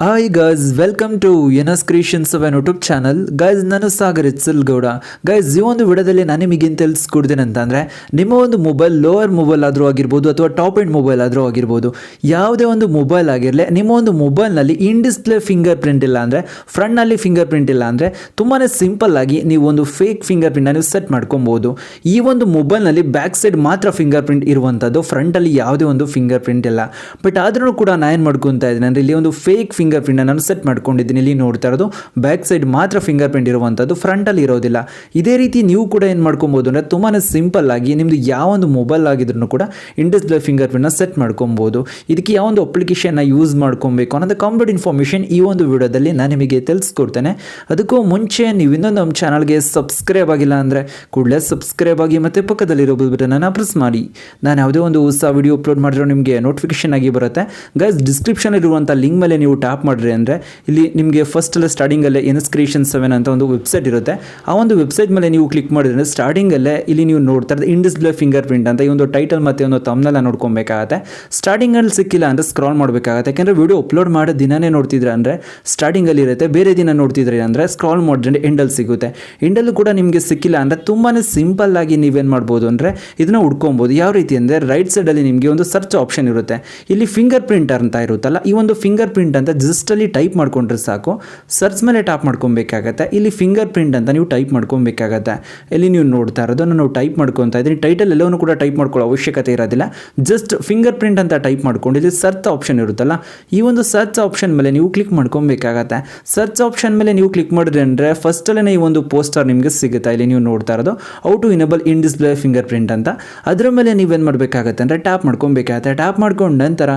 Hi guys, welcome to Enas Creations of YouTube channel. Guys, ನಾನು Sagar Gowda. Guys, ಈ ಒಂದು ವಿಡಿಯೋದಲ್ಲಿ ನಾನು ನಿಮಗೆ ತಿಳಿಸ್ಕೊಡ್ತೀನಿ ಅಂತಂದರೆ, ನಿಮ್ಮ ಒಂದು ಮೊಬೈಲ್ ಲೋವರ್ ಮೊಬೈಲ್ ಆದರೂ ಆಗಿರ್ಬೋದು ಅಥವಾ ಟಾಪ್ ಎಂಡ್ ಮೊಬೈಲ್ ಆದರೂ ಆಗಿರ್ಬೋದು, ಯಾವುದೇ ಒಂದು ಮೊಬೈಲ್ ಆಗಿರಲಿ, ನಿಮ್ಮ ಒಂದು ಮೊಬೈಲ್ನಲ್ಲಿ ಇನ್ ಡಿಸ್ಪ್ಲೇ ಫಿಂಗರ್ ಪ್ರಿಂಟ್ ಇಲ್ಲ ಅಂದರೆ, ಫ್ರಂಟ್ನಲ್ಲಿ ಫಿಂಗರ್ ಪ್ರಿಂಟ್ ಇಲ್ಲ ಅಂದರೆ, ತುಂಬಾ ಸಿಂಪಲ್ ಆಗಿ ನೀವು ಒಂದು ಫೇಕ್ ಫಿಂಗರ್ ಪ್ರಿಂಟ್ನ ನೀವು ಸೆಟ್ ಮಾಡ್ಕೊಬೋದು. ಈ ಒಂದು ಮೊಬೈಲ್ನಲ್ಲಿ ಬ್ಯಾಕ್ ಸೈಡ್ ಮಾತ್ರ ಫಿಂಗರ್ ಪ್ರಿಂಟ್ ಇರುವಂಥದ್ದು, ಫ್ರಂಟಲ್ಲಿ ಯಾವುದೇ ಒಂದು ಫಿಂಗರ್ ಪ್ರಿಂಟ್ ಇಲ್ಲ. ಬಟ್ ಆದ್ರೂ ಕೂಡ ನಾನು ಏನು ಮಾಡ್ಕೊತಾ ಇದ್ದೀನಿ ಅಂದರೆ, ಇಲ್ಲಿ ಒಂದು ಫೇಕ್ ಫಿಂಗರ್ ಪ್ರಿಂಟ್ ನಾನು ಸೆಟ್ ಮಾಡ್ಕೊಂಡಿದ್ದೀನಿ. ಇಲ್ಲಿ ನೋಡ್ತಾ ಇರೋದು ಬ್ಯಾಕ್ ಸೈಡ್ ಮಾತ್ರ ಫಿಂಗರ್ ಪ್ರಿಂಟ್ ಇರುವಂಥದ್ದು, ಫ್ರಂಟಲ್ಲಿ ಇರೋದಿಲ್ಲ. ಇದೇ ರೀತಿ ನೀವು ಕೂಡ ಏನು ಮಾಡ್ಕೊಬೋದು ಅಂದರೆ, ತುಂಬಾ ಸಿಂಪಲ್ ಆಗಿ ನಿಮ್ಮದು ಯಾವ ಒಂದು ಮೊಬೈಲ್ ಆಗಿದ್ರು ಕೂಡ ಇನ್ ಡಿಸ್ಪ್ಲೇ ಫಿಂಗರ್ ಪ್ರಿಂಟ್ನ ಸೆಟ್ ಮಾಡ್ಕೊಬೋದು. ಇದಕ್ಕೆ ಯಾವ ಒಂದು ಅಪ್ಲಿಕೇಶನ್ನ ಯೂಸ್ ಮಾಡ್ಕೊಬೇಕು ಅನ್ನೋದು ಕಂಪ್ಲೀಟ್ ಇನ್ಫಾರ್ಮೇಷನ್ ಈ ಒಂದು ವಿಡಿಯೋದಲ್ಲಿ ನಾನು ನಿಮಗೆ ತಿಳಿಸ್ಕೊಡ್ತೇನೆ. ಅದಕ್ಕೂ ಮುಂಚೆ ನೀವು ಇನ್ನೊಂದು ನಮ್ಮ ಚಾನಲ್ಗೆ ಸಬ್ಸ್ಕ್ರೈಬ್ ಆಗಿಲ್ಲ ಅಂದರೆ ಕೂಡಲೇ ಸಬ್ಸ್ಕ್ರೈಬ್ ಆಗಿ ಮತ್ತು ಪಕ್ಕದಲ್ಲಿರೋ ಬಟನ್ನ ಪ್ರೆಸ್ ಮಾಡಿ. ನಾನು ಯಾವುದೇ ಒಂದು ಹೊಸ ವಿಡಿಯೋ ಅಪ್ಲೋಡ್ ಮಾಡಿರೋ ನಿಮಗೆ ನೋಟಿಫಿಕೇಶನ್ ಆಗಿ ಬರುತ್ತೆ. ಗೈಸ್, ಡಿಸ್ಕ್ರಿಪ್ಷನ್ ಇರುವಂಥ ಲಿಂಕ್ ಮೇಲೆ ನೀವು ಟ್ಯಾಪ್ ಮಾಡಿರಿ ಅಂದರೆ ಇಲ್ಲಿ ನಿಮಗೆ ಫಸ್ಟಲ್ಲೇ ಸ್ಟಾರ್ಟಿಂಗಲ್ಲೇ ಎನಸ್ ಕ್ರಿಯೇಷನ್ 7 ಅಂತ ಒಂದು ವೆಬ್ಸೈಟ್ ಇರುತ್ತೆ. ಆ ಒಂದು ವೆಬ್ಸೈಟ್ ಮೇಲೆ ನೀವು ಕ್ಲಿಕ್ ಮಾಡಿದ್ರೆ ಸ್ಟಾರ್ಟಿಂಗಲ್ಲೇ ಇಲ್ಲಿ ನೀವು ನೋಡ್ತಾ ಇರೋದು ಇನ್ ಡಿಸ್ಪ್ಲೇ ಫಿಂಗರ್ ಪ್ರಿಂಟ್ ಅಂತ ಈ ಒಂದು ಟೈಟಲ್ ಮತ್ತು ಒಂದು ತಮ್ನೆಲ್ಲ ನೋಡ್ಕೊಬೇಕಾಗತ್ತೆ. ಸ್ಟಾರ್ಟಿಂಗಲ್ಲಿ ಸಿಕ್ಕಿಲ್ಲ ಅಂದರೆ ಸ್ಕ್ರಾಲ್ ಮಾಡಬೇಕಾಗತ್ತೆ. ಯಾಕೆಂದರೆ ವಿಡಿಯೋ ಅಪ್ಲೋಡ್ ಮಾಡೋ ದಿನನೇ ನೋಡ್ತಿದ್ರೆ ಅಂದರೆ ಸ್ಟಾರ್ಟಿಂಗಲ್ಲಿ ಇರುತ್ತೆ, ಬೇರೆ ದಿನ ನೋಡ್ತಿದ್ರೆ ಅಂದರೆ ಸ್ಕ್ರಾಲ್ ಮಾಡಿದ್ರೆ ಎಂಡಲ್ಲಿ ಸಿಗುತ್ತೆ. ಎಂಡಲ್ಲೂ ಕೂಡ ನಿಮಗೆ ಸಿಕ್ಕಿಲ್ಲ ಅಂದರೆ ತುಂಬಾ ಸಿಂಪಲ್ ಆಗಿ ನೀವೇನು ಮಾಡ್ಬೋದು ಅಂದರೆ ಇದನ್ನು ಹುಡ್ಕೊಬೋದು. ಯಾವ ರೀತಿ ಅಂದರೆ, ರೈಟ್ ಸೈಡಲ್ಲಿ ನಿಮಗೆ ಒಂದು ಸರ್ಚ್ ಆಪ್ಷನ್ ಇರುತ್ತೆ. ಇಲ್ಲಿ ಫಿಂಗರ್ ಪ್ರಿಂಟರ್ ಅಂತ ಇರುತ್ತಲ್ಲ, ಈ ಒಂದು ಫಿಂಗರ್ ಪ್ರಿಂಟ್ ಅಂತ ಜಸ್ಟಲ್ಲಿ ಟೈಪ್ ಮಾಡ್ಕೊಂಡ್ರೆ ಸಾಕು. ಸರ್ಚ್ ಮೇಲೆ ಟ್ಯಾಪ್ ಮಾಡ್ಕೊಬೇಕಾಗತ್ತೆ. ಇಲ್ಲಿ ಫಿಂಗರ್ ಪ್ರಿಂಟ್ ಅಂತ ನೀವು ಟೈಪ್ ಮಾಡ್ಕೊಬೇಕಾಗತ್ತೆ. ಇಲ್ಲಿ ನೀವು ನೋಡ್ತಾ ಇರೋದು ನಾನು ಟೈಪ್ ಮಾಡ್ಕೊತಾ ಇದ್ದೀನಿ. ಟೈಟಲ್ ಎಲ್ಲವೂ ಕೂಡ ಟೈಪ್ ಮಾಡ್ಕೊಳ್ಳೋ ಅವಶ್ಯಕತೆ ಇರೋದಿಲ್ಲ. ಜಸ್ಟ್ ಫಿಂಗರ್ ಪ್ರಿಂಟ್ ಅಂತ ಟೈಪ್ ಮಾಡ್ಕೊಂಡು ಇಲ್ಲಿ ಸರ್ಚ್ ಆಪ್ಷನ್ ಇರುತ್ತಲ್ಲ, ಈ ಒಂದು ಸರ್ಚ್ ಆಪ್ಷನ್ ಮೇಲೆ ನೀವು ಕ್ಲಿಕ್ ಮಾಡ್ಕೊಬೇಕಾಗತ್ತೆ. ಸರ್ಚ್ ಆಪ್ಷನ್ ಮೇಲೆ ನೀವು ಕ್ಲಿಕ್ ಮಾಡಿದ್ರೆ ಅಂದರೆ ಫಸ್ಟಲ್ಲೇ ಈ ಒಂದು ಪೋಸ್ಟರ್ ನಿಮಗೆ ಸಿಗುತ್ತೆ. ಇಲ್ಲಿ ನೀವು ನೋಡ್ತಾ ಇರೋದು how to enable in display fingerprint ಅಂತ. ಅದರ ಮೇಲೆ ನೀವೇನು ಮಾಡಬೇಕಾಗತ್ತೆ ಅಂದರೆ ಟ್ಯಾಪ್ ಮಾಡ್ಕೊಬೇಕಾಗತ್ತೆ. ಟ್ಯಾಪ್ ಮಾಡ್ಕೊಂಡ ನಂತರ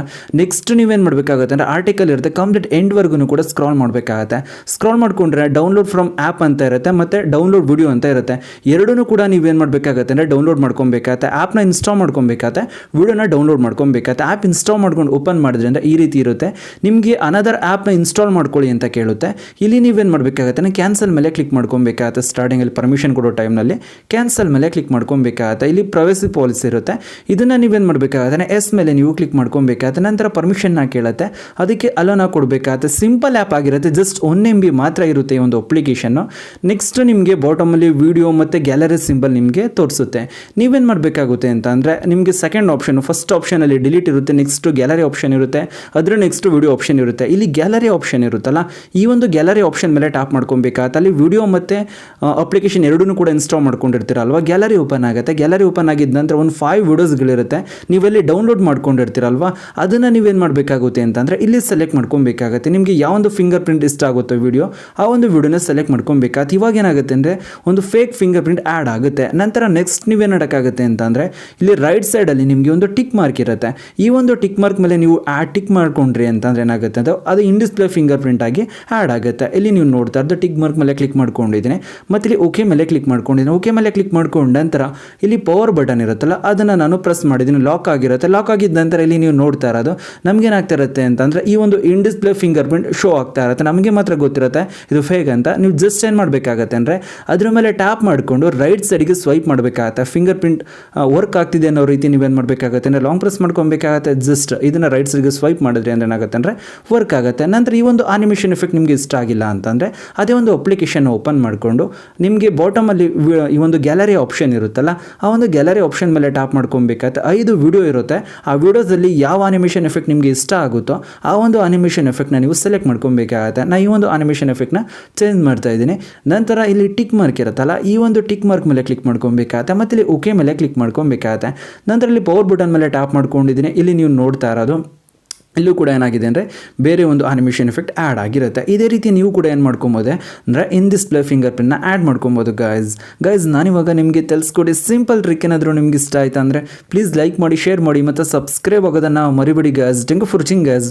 ನೆಕ್ಸ್ಟ್ ನೀವೇನು ಮಾಡಬೇಕಾಗತ್ತೆ ಅಂದರೆ ಆರ್ಟಿಕಲ್ ಇರುತ್ತೆ, ಕಂಪ್ಲೀಟ್ ಎಂಡ್ವರೆಗೂ ಕೂಡ ಸ್ಕ್ರಾಲ್ ಮಾಡಬೇಕಾಗತ್ತೆ. ಸ್ಕ್ರಾಲ್ ಮಾಡ್ಕೊಂಡ್ರೆ ಡೌನ್ಲೋಡ್ ಫ್ರಮ್ ಆ್ಯಪ್ ಅಂತ ಇರುತ್ತೆ ಮತ್ತು ಡೌನ್ಲೋಡ್ ವಿಡಿಯೋ ಅಂತ ಇರುತ್ತೆ. ಎರಡೂ ಕೂಡ ನೀವೇನು ಮಾಡಬೇಕಾಗತ್ತೆ ಅಂದರೆ ಡೌನ್ಲೋಡ್ ಮಾಡ್ಕೊಬೇಕಾಗತ್ತೆ. ಆ್ಯಪ್ನ ಇನ್ಸ್ಟಾಲ್ ಮಾಡ್ಕೊಬೇಕಾಗತ್ತೆ, ವಿಡಿಯೋನ ಡೌನ್ಲೋಡ್ ಮಾಡ್ಕೊಬೇಕಾಗತ್ತೆ. ಆ್ಯಪ್ ಇನ್ಸ್ಟಾಲ್ ಮಾಡ್ಕೊಂಡು ಓಪನ್ ಮಾಡಿದ್ರಿಂದ ಈ ರೀತಿ ಇರುತ್ತೆ. ನಿಮಗೆ ಅನದರ್ ಆ್ಯಪ್ನ ಇನ್ಸ್ಟಾಲ್ ಮಾಡ್ಕೊಳ್ಳಿ ಅಂತ ಕೇಳುತ್ತೆ. ಇಲ್ಲಿ ನೀವೇನು ಮಾಡಬೇಕಾಗತ್ತೆ, ಕ್ಯಾನ್ಸಲ್ ಮೇಲೆ ಕ್ಲಿಕ್ ಮಾಡ್ಕೊಬೇಕಾಗತ್ತೆ. ಸ್ಟಾರ್ಟಿಂಗಲ್ಲಿ ಪರ್ಮಿಷನ್ ಕೊಡೋ ಟೈಮ್ನಲ್ಲಿ ಕ್ಯಾನ್ಸಲ್ ಮೇಲೆ ಕ್ಲಿಕ್ ಮಾಡ್ಕೊಬೇಕಾಗತ್ತೆ. ಇಲ್ಲಿ ಪ್ರೈವಸಿ ಪಾಲಿಸಿ ಇರುತ್ತೆ, ಇದನ್ನು ನೀವೇನು ಮಾಡಬೇಕಾಗತ್ತೆ ಎಸ್ ಮೇಲೆ ನೀವು ಕ್ಲಿಕ್ ಮಾಡ್ಕೊಬೇಕಾಗತ್ತೆ. ನಂತರ ಪರ್ಮಿಷನ್ನ ಕೇಳುತ್ತೆ, ಅದಕ್ಕೆ ಅಲೋನ ಕೊಡಬೇಕಾಗತ್ತೆ. ಸಿಂಪಲ್ ಆ್ಯಪ್ ಆಗಿರುತ್ತೆ, ಜಸ್ಟ್ 1 MB ಮಾತ್ರ ಇರುತ್ತೆ ಈ ಒಂದು ಅಪ್ಲಿಕೇಶನ್ನು. ನೆಕ್ಸ್ಟ್ ನಿಮಗೆ ಬಾಟಮಲ್ಲಿ ವಿಡಿಯೋ ಮತ್ತು ಗ್ಯಾಲರಿ ಸಿಂಬಲ್ ನಿಮಗೆ ತೋರಿಸುತ್ತೆ. ನೀವೇನು ಮಾಡಬೇಕಾಗುತ್ತೆ ಅಂತ ಅಂದರೆ, ನಿಮಗೆ ಸೆಕೆಂಡ್ ಆಪ್ಷನ್, ಫಸ್ಟ್ ಆಪ್ಷನಲ್ಲಿ ಡಿಲೀಟ್ ಇರುತ್ತೆ, ನೆಕ್ಸ್ಟ್ ಗ್ಯಾಲರಿ ಆಪ್ಷನ್ ಇರುತ್ತೆ, ಅದರ ನೆಕ್ಸ್ಟ್ ವಿಡಿಯೋ ಆಪ್ಷನ್ ಇರುತ್ತೆ. ಇಲ್ಲಿ ಗ್ಯಾಲರಿ ಆಪ್ಷನ್ ಇರುತ್ತಲ್ಲ, ಈ ಒಂದು ಗ್ಯಾಲರಿ ಆಪ್ಷನ್ ಮೇಲೆ ಟ್ಯಾಪ್ ಮಾಡ್ಕೊಬೇಕಾಗತ್ತೆ. ಅಲ್ಲಿ ವಿಡಿಯೋ ಮತ್ತು ಅಪ್ಲಿಕೇಶನ್ ಎರಡೂ ಕೂಡ ಇನ್ಸ್ಟಾಲ್ ಮಾಡ್ಕೊಂಡಿರ್ತೀರಲ್ವ, ಗ್ಯಾಲರಿ ಓಪನ್ ಆಗುತ್ತೆ. ಗ್ಯಾಲರಿ ಓಪನ್ ಆಗಿದ್ದ ನಂತರ ಒಂದು 5 ವಿಡಿಯೋಸ್ಗಳಿರುತ್ತೆ, ನೀವೆಲ್ಲಿ ಡೌನ್ಲೋಡ್ ಮಾಡ್ಕೊಂಡಿರ್ತೀರಲ್ವ, ಅದನ್ನು ನೀವೇನು ಮಾಡಬೇಕಾಗುತ್ತೆ ಅಂತಂದರೆ ಇಲ್ಲಿ ಸೆಲೆಕ್ಟ್ ಮಾಡ್ಕೊಬೇಕಾಗತ್ತೆ. ನಿಮಗೆ ಯಾವ ಒಂದು ಫಿಂಗರ್ ಪ್ರಿಂಟ್ ಇಷ್ಟ ಆಗುತ್ತೋ ವಿಡಿಯೋ, ಆ ಒಂದು ವಿಡಿಯೋನ ಸೆಲೆಕ್ಟ್ ಮಾಡ್ಕೊಬೇಕಾಗುತ್ತೆ. ಇವಾಗ ಏನಾಗುತ್ತೆ ಅಂದರೆ ಒಂದು ಫೇಕ್ ಫಿಂಗರ್ ಪ್ರಿಂಟ್ ಆ್ಯಡ್ ಆಗುತ್ತೆ. ನಂತರ ನೆಕ್ಸ್ಟ್ ನೀವೇನು ಮಾಡೋಕ್ಕಾಗುತ್ತೆ ಅಂತಂದರೆ, ಇಲ್ಲಿ ರೈಟ್ ಸೈಡಲ್ಲಿ ನಿಮಗೆ ಒಂದು ಟಿಕ್ ಮಾರ್ಕ್ ಇರುತ್ತೆ. ಈ ಒಂದು ಟಿಕ್ ಮಾರ್ಕ್ ಮೇಲೆ ನೀವು ಟಿಕ್ ಮಾಡ್ಕೊಂಡ್ರಿ ಅಂತಂದರೆ ಏನಾಗುತ್ತೆ ಅಂದರೆ ಅದು ಇನ್ ಡಿಸ್ಪ್ಲೇ ಫಿಂಗರ್ ಪ್ರಿಂಟ್ ಆಗಿ ಆ್ಯಡ್ ಆಗುತ್ತೆ. ಇಲ್ಲಿ ನೀವು ನೋಡ್ತಾ ಇರೋದು ಟಿಕ್ ಮಾರ್ಕ್ ಮೇಲೆ ಕ್ಲಿಕ್ ಮಾಡ್ಕೊಂಡಿದ್ದೀನಿ ಮತ್ತು ಇಲ್ಲಿ ಓಕೆ ಮೇಲೆ ಕ್ಲಿಕ್ ಮಾಡ್ಕೊಂಡಿದ್ದೀನಿ. ಓಕೆ ಮೇಲೆ ಕ್ಲಿಕ್ ಮಾಡ್ಕೊಂಡ ನಂತರ ಇಲ್ಲಿ ಪವರ್ ಬಟನ್ ಇರುತ್ತಲ್ಲ, ಅದನ್ನು ನಾನು ಪ್ರೆಸ್ ಮಾಡಿದ್ದೀನಿ. ಲಾಕ್ ಆಗಿರುತ್ತೆ. ಲಾಕ್ ಆಗಿದ್ದ ನಂತರ ಇಲ್ಲಿ ನೀವು ನೋಡ್ತಾ ಇರೋದು ನಮಗೇನಾಗ್ತಾ ಇರುತ್ತೆ ಅಂತಂದರೆ, ಈ ಒಂದು ಇನ್ ಡಿಸ್ಪ್ಲೇ ಫಿಂಗರ್ ಪ್ರಿಂಟ್ ಶೋ ಆಗ್ತಾ ಇರುತ್ತೆ. ನಮಗೆ ಮಾತ್ರ ಗೊತ್ತಿರುತ್ತೆ ಇದು ಫೇಕ್ ಅಂತ. ನೀವು ಜಸ್ಟ್ ಏನು ಮಾಡಬೇಕಾಗತ್ತೆ ಅಂದರೆ ಅದ್ರ ಮೇಲೆ ಟ್ಯಾಪ್ ಮಾಡಿಕೊಂಡು ರೈಟ್ ಸೈಡ್ಗೆ ಸ್ವೈಪ್ ಮಾಡಬೇಕಾಗತ್ತೆ. ಫಿಂಗರ್ ಪ್ರಿಂಟ್ ವರ್ಕ್ ಆಗ್ತಿದೆ ಅನ್ನೋ ರೀತಿ ನೀವೇನು ಮಾಡಬೇಕಾಗತ್ತೆ ಅಂದರೆ ಲಾಂಗ್ ಪ್ರೆಸ್ ಮಾಡ್ಕೊಬೇಕಾಗತ್ತೆ. ಜಸ್ಟ್ ಇದನ್ನು ರೈಟ್ ಸೈಡ್ಗೆ ಸ್ವೈಪ್ ಮಾಡಿದ್ರೆ ಅಂದರೆ ಏನಾಗುತ್ತೆ ಅಂದರೆ ವರ್ಕ್ ಆಗುತ್ತೆ. ನಂತರ ಈ ಒಂದು ಆನಿಮೇಷನ್ ಎಫೆಕ್ಟ್ ನಿಮಗೆ ಇಷ್ಟ ಆಗಿಲ್ಲ ಅಂತಂದರೆ ಅದೇ ಒಂದು ಅಪ್ಲಿಕೇಶನ್ ಓಪನ್ ಮಾಡಿಕೊಂಡು ನಿಮಗೆ ಬಾಟಮಲ್ಲಿ ಈ ಒಂದು ಗ್ಯಾಲರಿ ಆಪ್ಷನ್ ಇರುತ್ತಲ್ಲ, ಆ ಒಂದು ಗ್ಯಾಲರಿ ಆಪ್ಷನ್ ಮೇಲೆ ಟ್ಯಾಪ್ ಮಾಡ್ಕೊಬೇಕಾಗತ್ತೆ. 5 ವಿಡಿಯೋ ಇರುತ್ತೆ. ಆ ವಿಡಿಯೋದಲ್ಲಿ ಯಾವ ಆನಿಮೇಷನ್ ಎಫೆಕ್ಟ್ ನಿಮಗೆ ಇಷ್ಟ ಆಗುತ್ತೋ ಆ ಒಂದು ಆನಿಮೇಷನ್ ಎಫೆಕ್ಟ್ನ ನೀವು ಸೆಲೆಕ್ಟ್ ಮಾಡ್ಕೊಬೇಕಾಗತ್ತೆ. ನಾನು ಈ ಒಂದು ಆನಿಮೇಷನ್ ಎಫೆಕ್ಟ್ನ ಚೇಂಜ್ ಮಾಡ್ತಾ ಇದ್ದೀನಿ. ನಂತರ ಇಲ್ಲಿ ಟಿಕ್ ಮಾರ್ಕ್ ಇರುತ್ತಲ್ಲ, ಈ ಒಂದು ಟಿಕ್ ಮಾರ್ಕ್ ಮೇಲೆ ಕ್ಲಿಕ್ ಮಾಡ್ಕೊಬೇಕಾಗತ್ತೆ ಮತ್ತು ಇಲ್ಲಿ ಓಕೆ ಮೇಲೆ ಕ್ಲಿಕ್ ಮಾಡ್ಕೊಬೇಕಾಗತ್ತೆ. ನಂತರ ಇಲ್ಲಿ ಪವರ್ ಬಟನ್ ಮೇಲೆ ಟ್ಯಾಪ್ ಮಾಡ್ಕೊಂಡಿದ್ದೀನಿ. ಇಲ್ಲಿ ನೀವು ನೋಡ್ತಾ ಇರೋದು ಇಲ್ಲೂ ಕೂಡ ಏನಾಗಿದೆ ಅಂದರೆ ಬೇರೆ ಒಂದು ಆನಿಮೇಷನ್ ಎಫೆಕ್ಟ್ ಆ್ಯಡ್ ಆಗಿರುತ್ತೆ. ಇದೇ ರೀತಿ ನೀವು ಕೂಡ ಏನು ಮಾಡ್ಕೊಬೋದೆ ಅಂದರೆ ಇನ್ ಡಿಸ್ಪ್ಲೇ ಫಿಂಗರ್ ಪ್ರಿಂಟ್ನ ಆ್ಯಡ್ ಮಾಡ್ಕೊಬೋದು. ಗೈಸ್, ನಾನಿವಾಗ ನಿಮಗೆ ತಿಳಿಸ್ಕೊಡಿ ಸಿಂಪಲ್ ಟ್ರಿಕ್. ಏನಾದರೂ ನಿಮ್ಗೆ ಇಷ್ಟ ಆಯಿತಾ ಅಂದರೆ ಪ್ಲೀಸ್ ಲೈಕ್ ಮಾಡಿ, ಶೇರ್ ಮಾಡಿ ಮತ್ತು ಸಬ್ಸ್ಕ್ರೈಬ್ ಆಗೋದನ್ನು ಮರಿಬೇಡಿ guys. Thank you for watching guys.